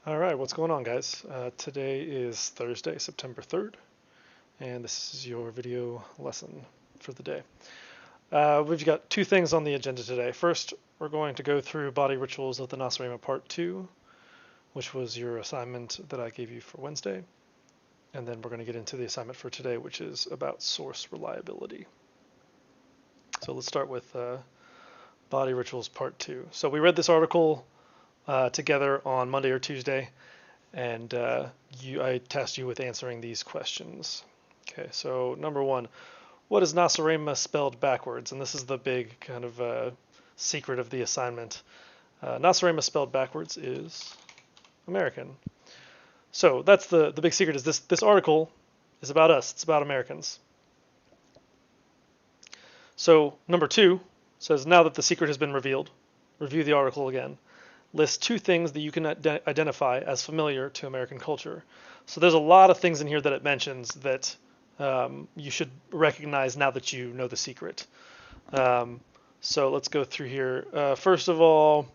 All right, what's going on, guys? Today is Thursday, September 3rd, and this is your video lesson for the day. We've got two things on the agenda today. First, we're going to go through Body Rituals of the Nasarema Part 2, which was your assignment that I gave you for Wednesday. And then we're going to get into the assignment for today, which is about source reliability. So let's start with Body Rituals Part 2. So we read this article together on Monday or Tuesday, and I tasked you with answering these questions. Okay, so number one, what is Nasarema spelled backwards? And this is the big kind of secret of the assignment. Nasarema spelled backwards is American. So that's the big secret. Is this article is about us. It's about Americans. So number two says, now that the secret has been revealed, review the article again. List two things that you can identify as familiar to American culture. So there's a lot of things in here that it mentions that you should recognize now that you know the secret. So let's go through here. First of all,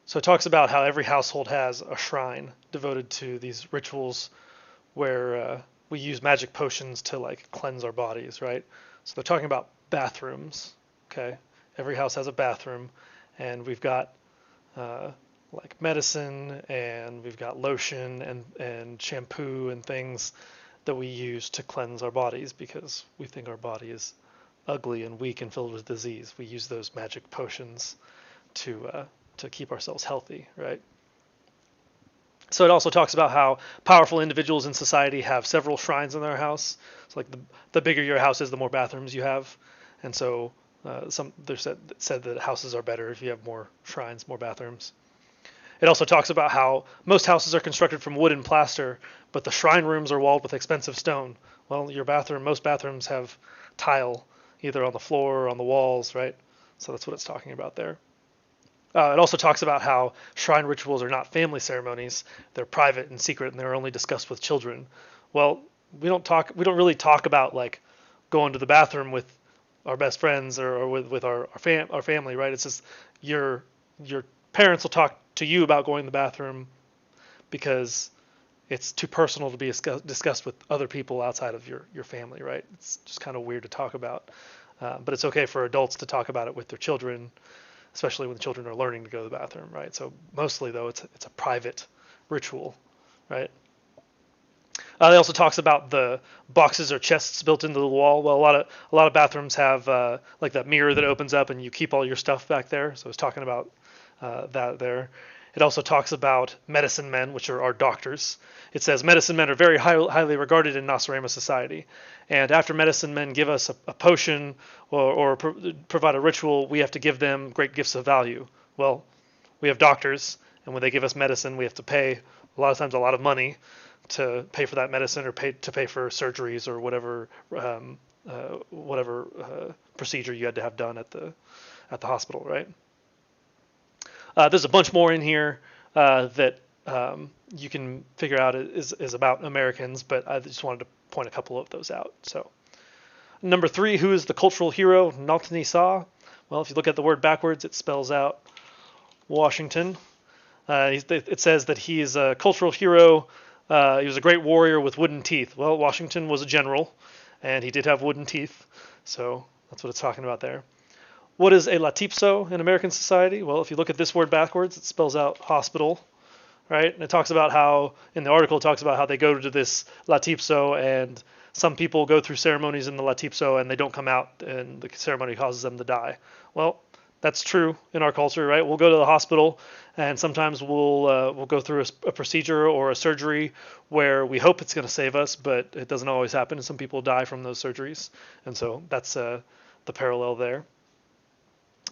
so it talks about how every household has a shrine devoted to these rituals where we use magic potions to like cleanse our bodies, right? So they're talking about bathrooms. Okay, every house has a bathroom, and we've got like medicine, and we've got lotion and shampoo and things that we use to cleanse our bodies because we think our body is ugly and weak and filled with disease. We use those magic potions to keep ourselves healthy, right? So it also talks about how powerful individuals in society have several shrines in their house. So like the bigger your house is, the more bathrooms you have, and so some they said that houses are better if you have more shrines, more bathrooms. It also talks about how most houses are constructed from wood and plaster, but the shrine rooms are walled with expensive stone. Well, most bathrooms have tile, either on the floor or on the walls, right? So that's what it's talking about there. It also talks about how shrine rituals are not family ceremonies; they're private and secret, and they're only discussed with children. Well, we don't really talk about like going to the bathroom with our best friends or with our family, right? It's just your parents will talk to you about going to the bathroom because it's too personal to be discussed with other people outside of your family, right? It's just kind of weird to talk about, but it's okay for adults to talk about it with their children, especially when the children are learning to go to the bathroom, right? So mostly though, it's a private ritual, right? It also talks about the boxes or chests built into the wall. Well, a lot of bathrooms have like that mirror that opens up and you keep all your stuff back there. So it's talking about that there. It also talks about medicine men, which are our doctors. It says medicine men are very highly regarded in Nasarema society, and after medicine men give us a potion or provide a ritual, we have to give them great gifts of value. Well, we have doctors, and when they give us medicine, we have to pay a lot of times a lot of money to pay for that medicine or pay for surgeries or whatever procedure you had to have done at the hospital, right? There's a bunch more in here that you can figure out is about Americans, but I just wanted to point a couple of those out. So number three, who is the cultural hero? Naltani Saw. Well, if you look at the word backwards, it spells out Washington. It says that he is a cultural hero. He was a great warrior with wooden teeth. Well, Washington was a general, and he did have wooden teeth, so that's what it's talking about there. What is a latipso in American society? Well, if you look at this word backwards, it spells out hospital, right? And it talks about how, in the article, it talks about how they go to this latipso, and some people go through ceremonies in the latipso and they don't come out, and the ceremony causes them to die. Well, that's true in our culture, right? We'll go to the hospital, and sometimes we'll go through a procedure or a surgery where we hope it's going to save us, but it doesn't always happen, and some people die from those surgeries, and so that's the parallel there.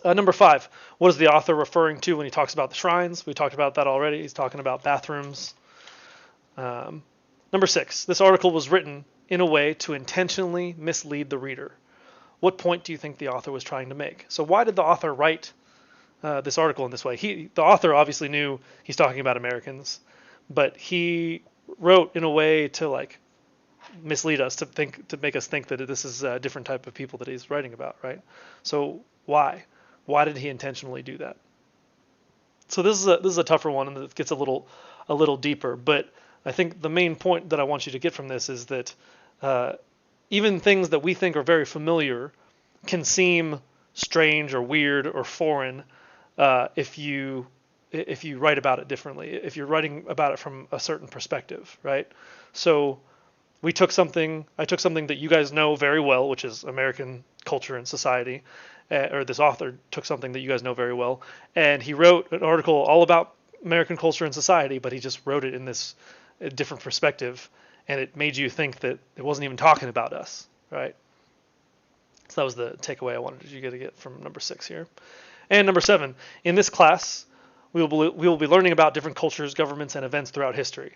Number five, what is the author referring to when he talks about the shrines? We talked about that already. He's talking about bathrooms. Number six, this article was written in a way to intentionally mislead the reader. What point do you think the author was trying to make? So why did the author write this article in this way? The author obviously knew he's talking about Americans, but he wrote in a way to like mislead us, to make us think that this is a different type of people that he's writing about, right? So why? Why did he intentionally do that? So this is a tougher one, and it gets a little deeper. But I think the main point that I want you to get from this is that even things that we think are very familiar can seem strange or weird or foreign if you write about it differently. If you're writing about it from a certain perspective, right? So I took something that you guys know very well, which is American culture and society, or this author took something that you guys know very well, and he wrote an article all about American culture and society, but he just wrote it in this different perspective, and it made you think that it wasn't even talking about us, right? So that was the takeaway I wanted you to get from number 6 here. And number 7, in this class, we will be learning about different cultures, governments, and events throughout history.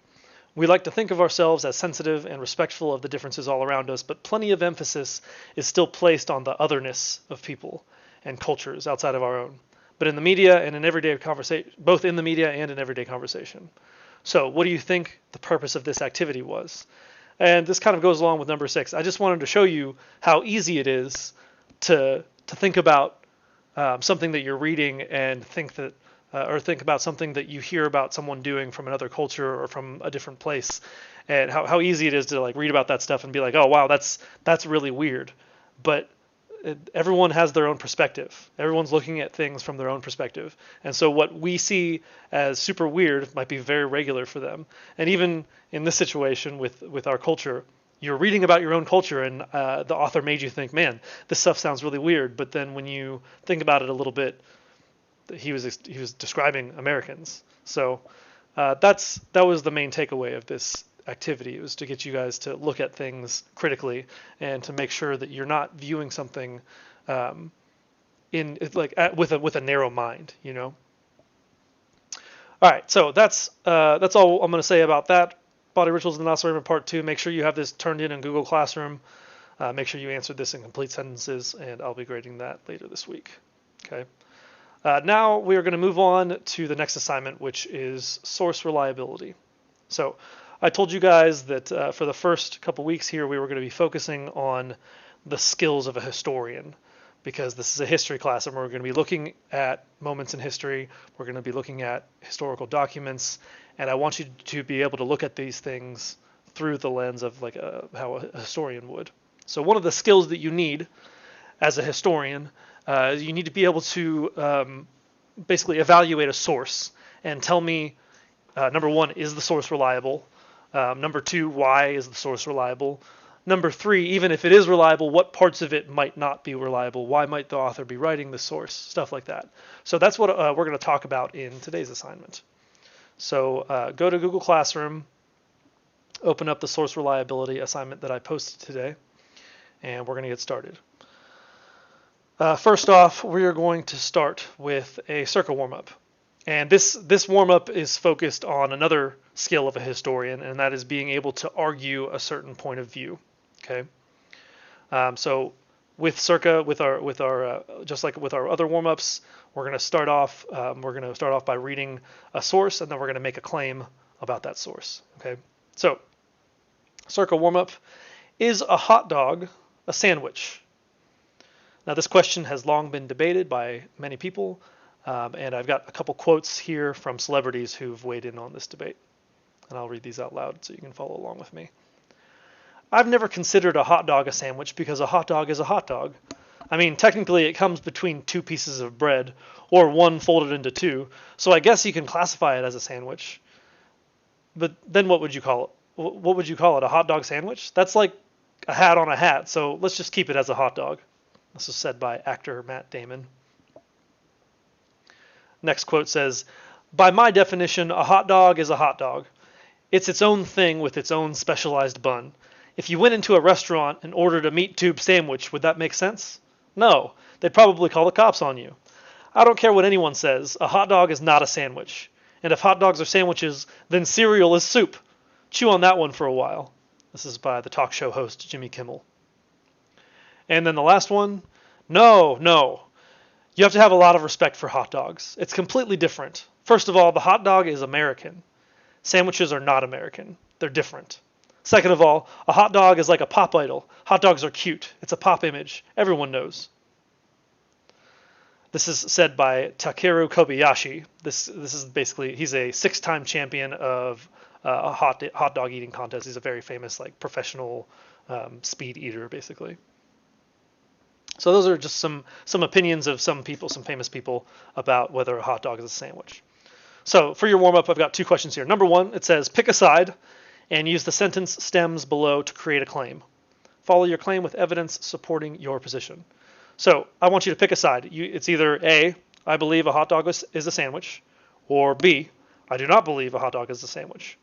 We like to think of ourselves as sensitive and respectful of the differences all around us, but plenty of emphasis is still placed on the otherness of people and cultures outside of our own, but in the media and in everyday conversation, both in the media and in everyday conversation. So, what do you think the purpose of this activity was? And this kind of goes along with number 6. I just wanted to show you how easy it is to think about something that you're reading and think about something that you hear about someone doing from another culture or from a different place, and how easy it is to like read about that stuff and be like, oh wow, that's really weird. But everyone has their own perspective. Everyone's looking at things from their own perspective, and so what we see as super weird might be very regular for them. And even in this situation with our culture, you're reading about your own culture, and the author made you think, man, this stuff sounds really weird. But then when you think about it a little bit, he was describing Americans. So that was the main takeaway of this activity. It was to get you guys to look at things critically and to make sure that you're not viewing something with a narrow mind, you know. All right, so that's all I'm going to say about that. Body Rituals in the Gnostic Rite Part 2. Make sure you have this turned in Google Classroom. Make sure you answer this in complete sentences, and I'll be grading that later this week. Okay. Now we are going to move on to the next assignment, which is source reliability. So I told you guys that for the first couple weeks here, we were going to be focusing on the skills of a historian, because this is a history class and we're going to be looking at moments in history. We're going to be looking at historical documents, and I want you to be able to look at these things through the lens of like how a historian would. So one of the skills that you need as a historian, you need to be able to basically evaluate a source and tell me, number 1, is the source reliable? Number 2, why is the source reliable? Number 3, even if it is reliable, what parts of it might not be reliable? Why might the author be writing the source? Stuff like that. So that's what we're going to talk about in today's assignment. So go to Google Classroom, open up the source reliability assignment that I posted today, and we're going to get started. First off, we are going to start with a circa warm-up. And this warm-up is focused on another skill of a historian, and that is being able to argue a certain point of view. Okay. So with circa, with our just like with our other warm-ups, we're going to start off by reading a source, and then we're going to make a claim about that source. Okay. So circa warm-up: is a hot dog a sandwich? Now, this question has long been debated by many people, and I've got a couple quotes here from celebrities who've weighed in on this debate, and I'll read these out loud so you can follow along with me. I've never considered a hot dog a sandwich because a hot dog is a hot dog. I mean, technically it comes between 2 pieces of bread, or one folded into 2, so I guess you can classify it as a sandwich. But then what would you call it? What would you call it? A hot dog sandwich? That's like a hat on a hat, so let's just keep it as a hot dog. This is said by actor Matt Damon. Next quote says, by my definition, a hot dog is a hot dog. It's its own thing with its own specialized bun. If you went into a restaurant and ordered a meat tube sandwich, would that make sense? No, they'd probably call the cops on you. I don't care what anyone says, a hot dog is not a sandwich. And if hot dogs are sandwiches, then cereal is soup. Chew on that one for a while. This is by the talk show host Jimmy Kimmel. And then the last one, no. You have to have a lot of respect for hot dogs. It's completely different. First of all, the hot dog is American. Sandwiches are not American. They're different. Second of all, a hot dog is like a pop idol. Hot dogs are cute. It's a pop image. Everyone knows. This is said by Takeru Kobayashi. This is basically, he's a 6-time champion of a hot dog eating contest. He's a very famous like professional speed eater, basically. So those are just some opinions of some people, some famous people, about whether a hot dog is a sandwich. So for your warm-up, I've got 2 questions here. Number 1, it says, pick a side and use the sentence stems below to create a claim. Follow your claim with evidence supporting your position. So I want you to pick a side. It's either A, I believe a hot dog is a sandwich, or B, I do not believe a hot dog is a sandwich.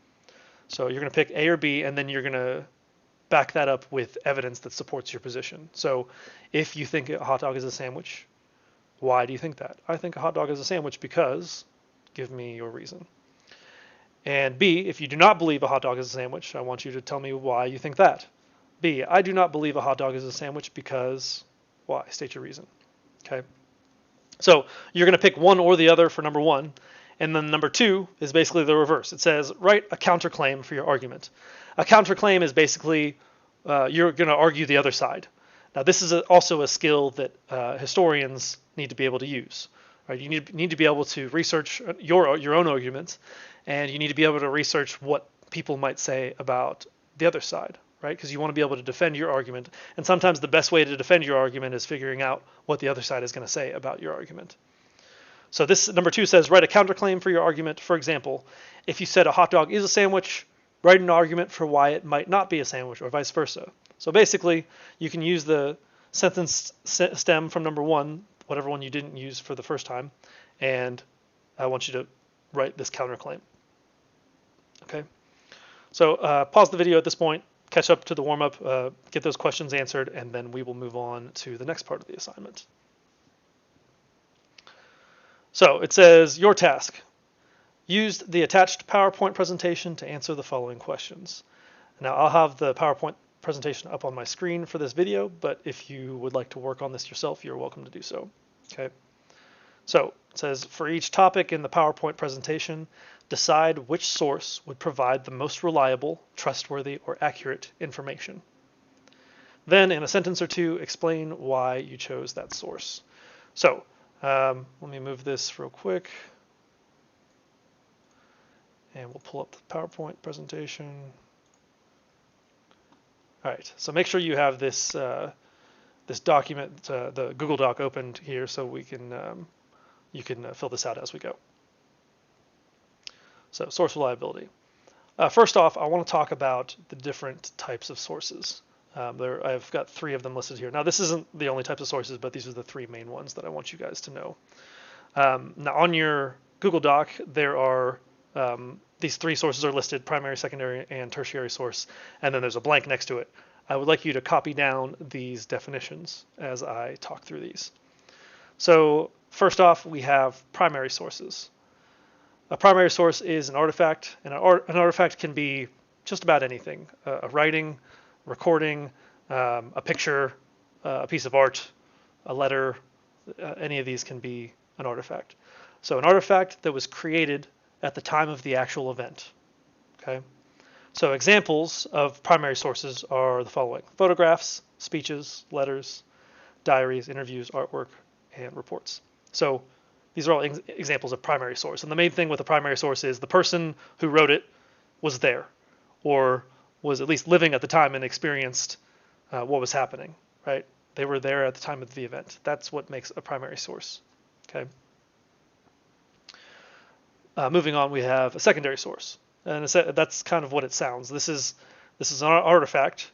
So you're going to pick A or B, and then you're going to back that up with evidence that supports your position. So if you think a hot dog is a sandwich, why do you think that? I think a hot dog is a sandwich because, give me your reason. And B, if you do not believe a hot dog is a sandwich, I want you to tell me why you think that. B, I do not believe a hot dog is a sandwich because, why? State your reason. Okay. So you're going to pick one or the other for number 1. And then number 2 is basically the reverse. It says, write a counterclaim for your argument. A counterclaim is basically you're going to argue the other side. Now, this is also a skill that historians need to be able to use. Right? You need to be able to research your own arguments, and you need to be able to research what people might say about the other side, right? Because you want to be able to defend your argument. And sometimes the best way to defend your argument is figuring out what the other side is going to say about your argument. So this number 2 says, write a counterclaim for your argument. For example, if you said a hot dog is a sandwich, write an argument for why it might not be a sandwich, or vice versa. So basically, you can use the sentence stem from number 1, whatever one you didn't use for the first time, and I want you to write this counterclaim. Okay. So pause the video at this point, catch up to the warm-up, get those questions answered, and then we will move on to the next part of the assignment. So it says, your task. Use the attached PowerPoint presentation to answer the following questions. Now, I'll have the PowerPoint presentation up on my screen for this video, but if you would like to work on this yourself, you're welcome to do so. Okay. So it says, for each topic in the PowerPoint presentation, decide which source would provide the most reliable, trustworthy, or accurate information. Then, in a sentence or 2, explain why you chose that source. So, let me move this real quick. And we'll pull up the PowerPoint presentation. All right, so make sure you have this this document, the Google Doc, opened here, so we can you can fill this out as we go. So source reliability. First off, I want to talk about the different types of sources. I've got 3 of them listed here. Now, this isn't the only types of sources, but these are the 3 main ones that I want you guys to know. Now, on your Google Doc, there are these 3 sources are listed: primary, secondary, and tertiary source, and then there's a blank next to it. I would like you to copy down these definitions as I talk through these. So first off, we have primary sources. A primary source is an artifact, and an artifact can be just about anything: a writing, recording, a picture, a piece of art, a letter. Any of these can be an artifact. So an artifact that was created at the time of the actual event. Okay. So examples of primary sources are the following: photographs, speeches, letters, diaries, interviews, artwork, and reports. So these are all examples of primary source. And the main thing with a primary source is the person who wrote it was there, or was at least living at the time and experienced what was happening, right? They were there at the time of the event. That's what makes a primary source. Okay. Moving on, we have a secondary source, and that's kind of what it sounds. This is an artifact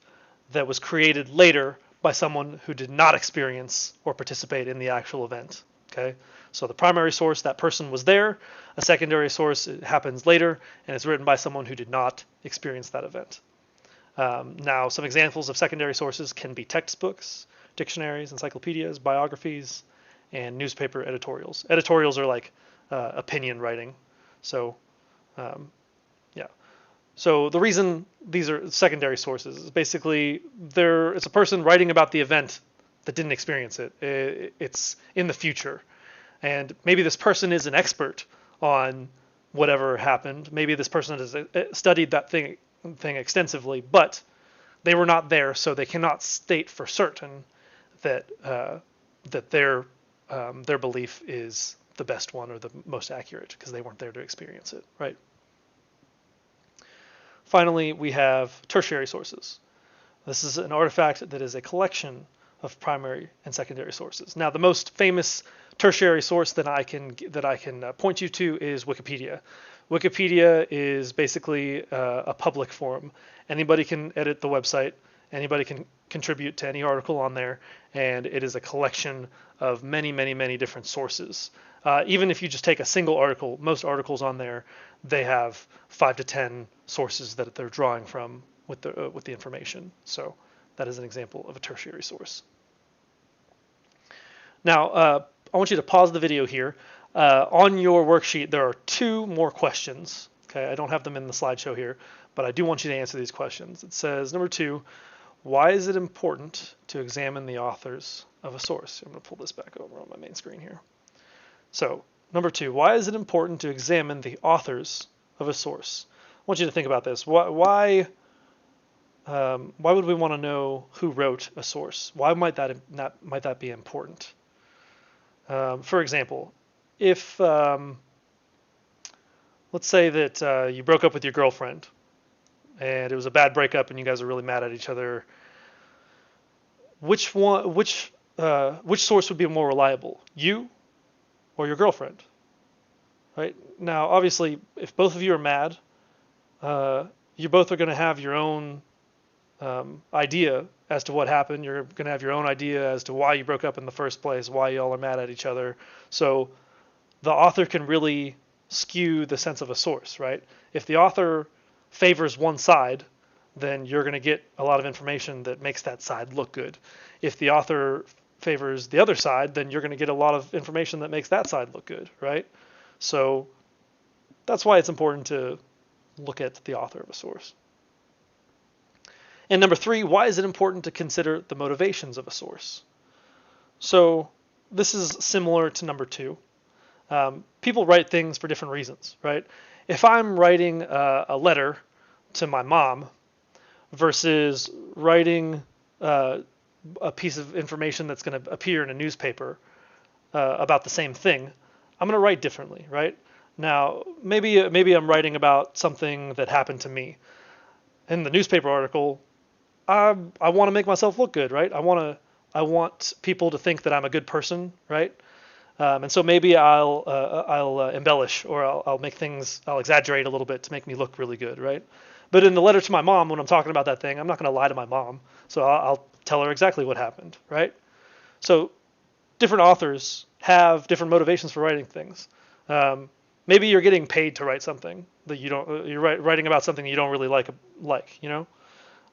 that was created later by someone who did not experience or participate in the actual event. Okay, so the primary source, that person was there. A secondary source, it happens later, and it's written by someone who did not experience that event. Now, some examples of secondary sources can be textbooks, dictionaries, encyclopedias, biographies, and newspaper editorials. Editorials are like opinion writing. So, yeah. So the reason these are secondary sources is basically it's a person writing about the event that didn't experience it. It's in the future. And maybe this person is an expert on whatever happened. Maybe this person has studied that thing extensively, but they were not there, so they cannot state for certain that that their their belief is the best one or the most accurate because they weren't there to experience it, right? Finally, we have tertiary sources. This is an artifact that is a collection of primary and secondary sources. Now, the most famous tertiary source that I can point you to is Wikipedia. Wikipedia is basically a public forum. Anybody can edit the website. Anybody can contribute to any article on there, and it is a collection of many, many, many different sources. Even if you just take a single article, most articles on there, they have 5 to 10 sources that they're drawing from with the information. So that is an example of a tertiary source. Now, I want you to pause the video here. On your worksheet, there are 2 more questions. Okay, I don't have them in the slideshow here, but I do want you to answer these questions. It says, number 2, why is it important to examine the authors of a source? I'm going to pull this back over on my main screen here. So, number 2, why is it important to examine the authors of a source? I want you to think about this. Why would we want to know who wrote a source? Why might that be important? For example, if let's say that you broke up with your girlfriend and it was a bad breakup and you guys are really mad at each other, which source would be more reliable, you or your girlfriend? Right? Now, obviously, if both of you are mad, you both are going to have your own idea as to what happened. You're going to have your own idea as to why you broke up in the first place, why y'all are mad at each other. So the author can really skew the sense of a source, right? If the author favors one side, then you're going to get a lot of information that makes that side look good. If the author favors the other side, then you're going to get a lot of information that makes that side look good, right? So that's why it's important to look at the author of a source. And number 3, why is it important to consider the motivations of a source? So this is similar to number 2. People write things for different reasons, right? If I'm writing a letter to my mom versus writing a piece of information that's going to appear in a newspaper about the same thing, I'm going to write differently, right? Now, maybe I'm writing about something that happened to me. In the newspaper article, I want to make myself look good, right? I want people to think that I'm a good person, right? And so maybe I'll embellish, or I'll exaggerate a little bit to make me look really good, right? But in the letter to my mom, when I'm talking about that thing, I'm not going to lie to my mom, so I'll tell her exactly what happened, right? So different authors have different motivations for writing things. Maybe you're getting paid to write something that you're writing about something you don't really like, you know?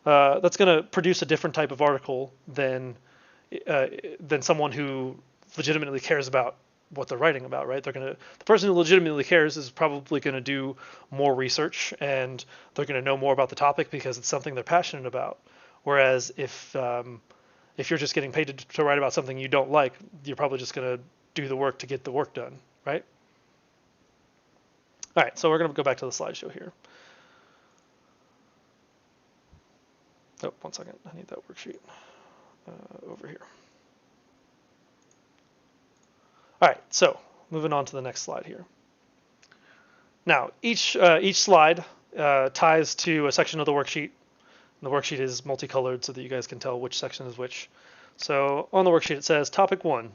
That's going to produce a different type of article than someone who legitimately cares about what they're writing about, right? The person who legitimately cares is probably going to do more research and they're going to know more about the topic because it's something they're passionate about. Whereas if you're just getting paid to write about something you don't like, you're probably just going to do the work to get the work done, right? All right, so we're going to go back to the slideshow here. Oh, one second. I need that worksheet over here. All right, so moving on to the next slide here. Now, each slide ties to a section of the worksheet. The worksheet is multicolored so that you guys can tell which section is which. So on the worksheet it says, Topic 1,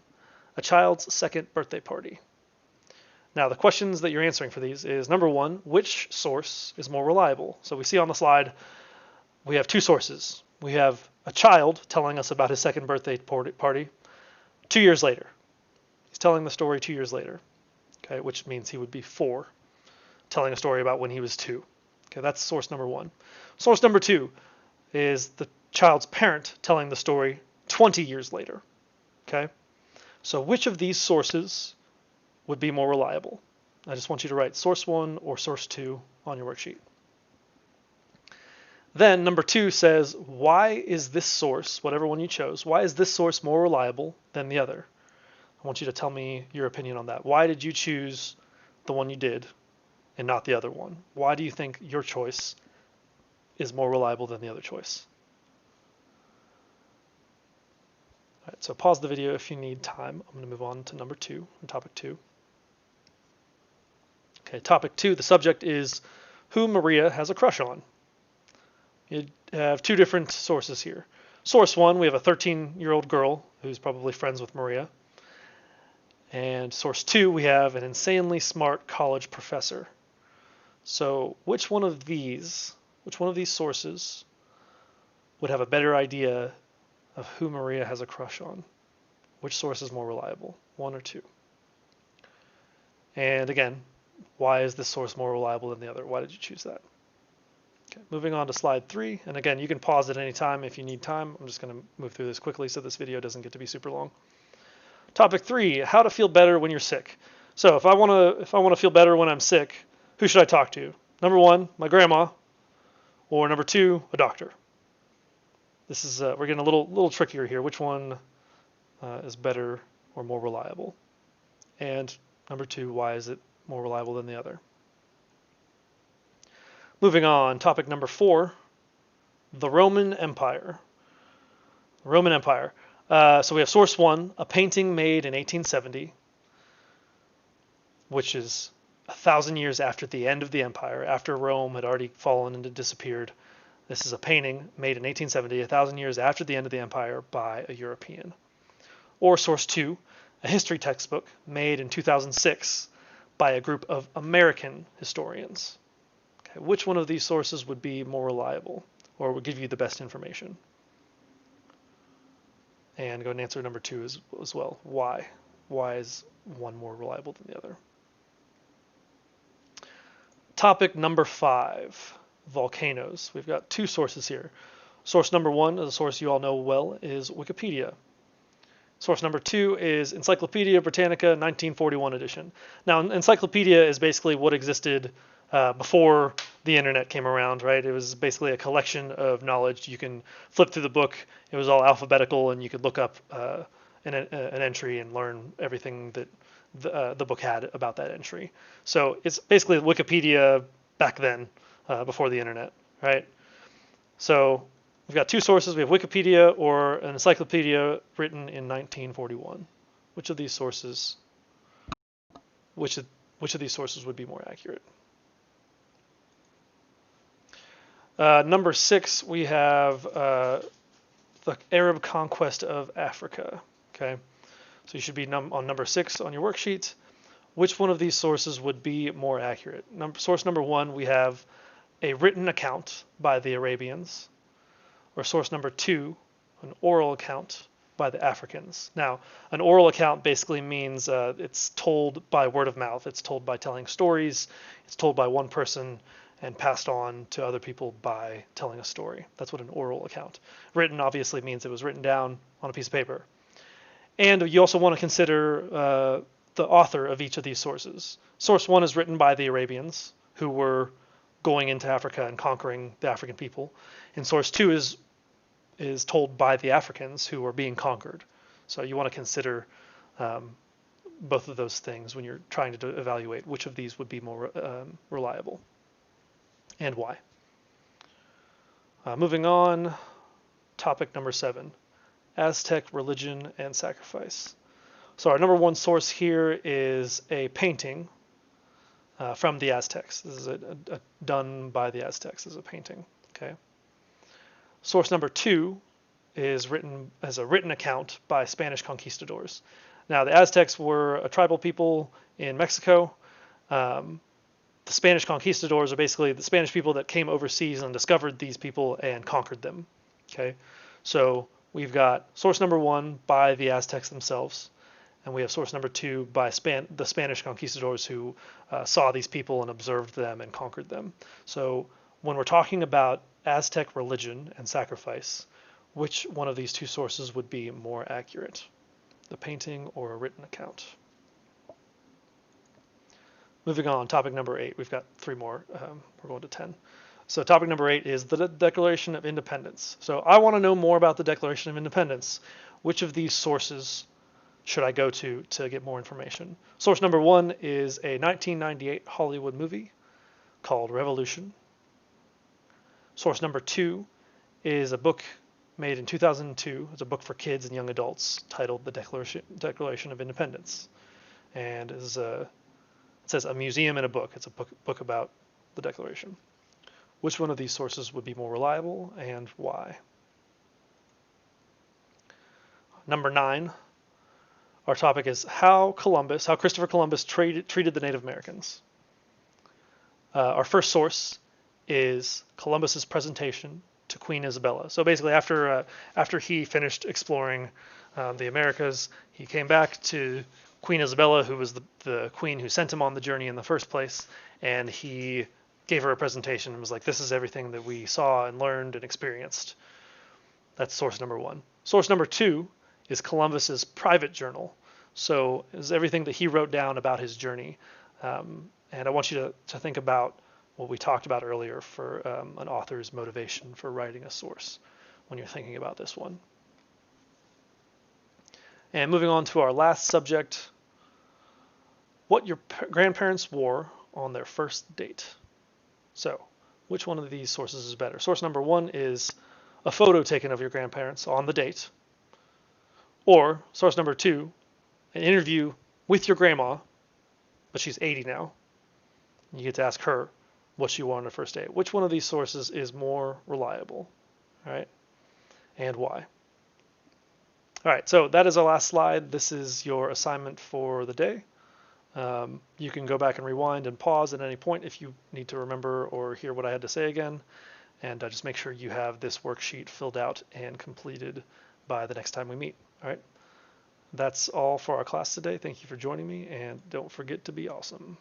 a child's second birthday party. Now, the questions that you're answering for these is, number 1, which source is more reliable? So we see on the slide, we have 2 sources. We have a child telling us about his second birthday party 2 years later. He's telling the story 2 years later, okay, which means he would be 4, telling a story about when he was 2. Okay, that's source number 1. Source number 2 is the child's parent telling the story 20 years later. Okay, so which of these sources would be more reliable? I just want you to write source 1 or source 2 on your worksheet. Then number 2 says, why is this source, whatever one you chose, why is this source more reliable than the other? I want you to tell me your opinion on that. Why did you choose the one you did and not the other one? Why do you think your choice is more reliable than the other choice? All right, so pause the video if you need time. I'm going to move on to number 2, topic 2. Okay, topic 2, the subject is who Maria has a crush on. You have 2 different sources here. Source 1, we have a 13-year-old girl who's probably friends with Maria. And source 2, we have an insanely smart college professor. So which one of these sources would have a better idea of who Maria has a crush on? Which source is more reliable, 1 or 2? And again, why is this source more reliable than the other? Why did you choose that? Okay, moving on to slide 3. And again, you can pause at any time if you need time. I'm just going to move through this quickly so this video doesn't get to be super long. Topic 3, how to feel better when you're sick. So if I want to feel better when I'm sick, who should I talk to? Number 1, my grandma, or number 2, a doctor. This is we're getting a little trickier here. Which one is better or more reliable? And number 2, why is it more reliable than the other? Moving on, topic number 4, the Roman Empire. Roman Empire. So we have source 1, a painting made in 1870, which is 1,000 years after the end of the empire, after Rome had already fallen and disappeared. This is a painting made in 1870, 1,000 years after the end of the empire by a European. Or source 2, a history textbook made in 2006 by a group of American historians. Okay, which one of these sources would be more reliable or would give you the best information? And go and answer number 2 as well. Why? Why is one more reliable than the other? Topic number 5, volcanoes. We've got 2 sources here. Source number 1, the source you all know well, is Wikipedia. Source number 2 is Encyclopedia Britannica 1941 edition. Now, encyclopedia is basically what existed before the internet came around, right? It was basically a collection of knowledge. You can flip through the book. It was all alphabetical, and you could look up an entry and learn everything that the book had about that entry. So it's basically Wikipedia back then, before the internet, right? So we've got 2 sources. We have Wikipedia or an encyclopedia written in 1941. Which of these sources would be more accurate? Number 6, we have the Arab conquest of Africa. Okay, so you should be on number 6 on your worksheet. Which one of these sources would be more accurate? Source number 1, we have a written account by the Arabians, or source number 2, an oral account by the Africans. Now, an oral account basically means it's told by word of mouth. It's told by telling stories. It's told by one person and passed on to other people by telling a story. That's what an oral account. Written obviously means it was written down on a piece of paper. And you also want to consider the author of each of these sources. Source 1 is written by the Arabians, who were going into Africa and conquering the African people. And source 2 is told by the Africans who were being conquered. So you want to consider both of those things when you're trying to evaluate which of these would be more reliable and why. Moving on, topic number 7, Aztec religion and sacrifice. So our number 1 source here is a painting from the Aztecs. This is done by the Aztecs as a painting. Okay. Source number 2 is written as a written account by Spanish conquistadors. Now, the Aztecs were a tribal people in Mexico. The Spanish conquistadors are basically the Spanish people that came overseas and discovered these people and conquered them. Okay, so we've got source number 1 by the Aztecs themselves, and we have source number 2 by the Spanish conquistadors who saw these people and observed them and conquered them. So when we're talking about Aztec religion and sacrifice, which one of these 2 sources would be more accurate? The painting or a written account? Moving on, topic number 8. We've got 3 more. We're going to 10. So topic number 8 is the Declaration of Independence. So I want to know more about the Declaration of Independence. Which of these sources should I go to get more information? Source number 1 is a 1998 Hollywood movie called Revolution. Source number 2 is a book made in 2002. It's a book for kids and young adults titled The Declaration of Independence. And it says a museum in a book. It's a book about the Declaration. Which one of these sources would be more reliable and why? Number 9, our topic is how Christopher Columbus treated the Native Americans. Our first source is Columbus's presentation to Queen Isabella. So basically, after he finished exploring the Americas, he came back to Queen Isabella, who was the queen who sent him on the journey in the first place, and he gave her a presentation and was like, "This is everything that we saw and learned and experienced." That's source number 1. Source number 2 is Columbus's private journal. So it's everything that he wrote down about his journey. And I want you to think about what we talked about earlier for an author's motivation for writing a source when you're thinking about this one. And moving on to our last subject, what your grandparents wore on their first date. So which one of these sources is better? Source number 1 is a photo taken of your grandparents on the date. Or source number 2, an interview with your grandma, but she's 80 now. You get to ask her what she wore on her first date. Which one of these sources is more reliable? All right, and why? All right, so that is our last slide. This is your assignment for the day. You can go back and rewind and pause at any point if you need to remember or hear what I had to say again. And just make sure you have this worksheet filled out and completed by the next time we meet. All right. That's all for our class today. Thank you for joining me, and don't forget to be awesome.